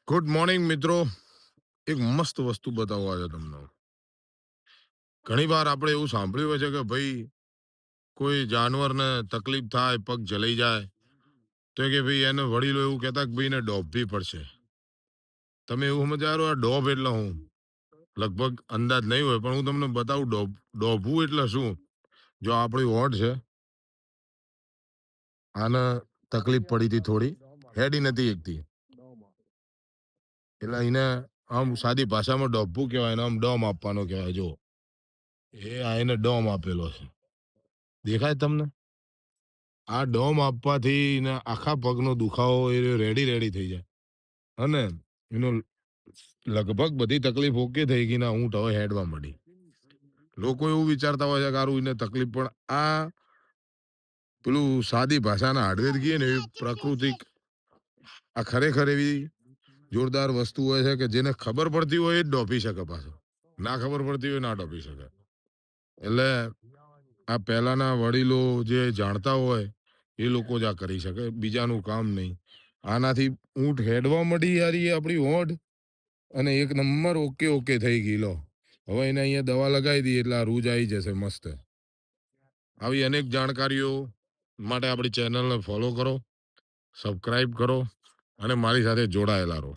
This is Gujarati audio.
ગુડ મોર્નિંગ મિત્રો. એક મસ્ત વસ્તુ બતાવવા છે તમને. ઘણી વાર આપણે એવું સાંભળ્યું હોય છે કે ભાઈ કોઈ જાનવરને તકલીફ થાય, પગ જલાઈ જાય, તો કે ભાઈ એને વડીલો એવું કહેતા કે ભાઈ એને ડોબવી પડશે. તમે એવું સમજારો આ ડોબ એટલે હું લગભગ અંદાજ નહીં હોય, પણ હું તમને બતાવું ડોબવું એટલે શું. જો આપણી વોટ છે, આને તકલીફ પડી હતી થોડી, હેડી નથી એકથી, એટલે એને આમ સાદી ભાષામાં ડોબવું કહેવાય, આમ ડોમ આપવાનો કહેવાય. જો એ આ એને ડોમ આપેલો છે, દેખાય તમને? આ ડોમ આપવાથી ને આખા પગનો દુખાવો એ રેડી રેડી થઈ જાય. અને એનો લગભગ બધી તકલીફ ઓકે થઈ ગઈ ને હું હવે હેડવા મળી. લોકો એવું વિચારતા હોય છે કે હારું એને તકલીફ, પણ આ પેલું સાદી ભાષાના હાર્ડવેર કહીએ ને એવી પ્રાકૃતિક, આ ખરેખર એવી જોરદાર વસ્તુ હોય છે કે જેને ખબર પડતી હોય એ જ ડોપી શકે પાછો. ના ખબર પડતી હોય ના ડોપી શકે. એટલે આ પહેલાના વડીલો જે જાણતા હોય એ લોકો જ આ કરી શકે, બીજાનું કામ નહીં. આનાથી ઊંટ હેડવા મળી યારી આપણી હોંઠ, અને એક નંબર ઓકે ઓકે થઈ ગઈ લો. હવે એને અહીંયા દવા લગાવી દઈએ એટલે આ રૂજ આવી જશે મસ્ત. આવી અનેક જાણકારીઓ માટે આપણી ચેનલને ફોલો કરો, સબસ્ક્રાઈબ કરો અને મારી સાથે જોડાયેલા રહો.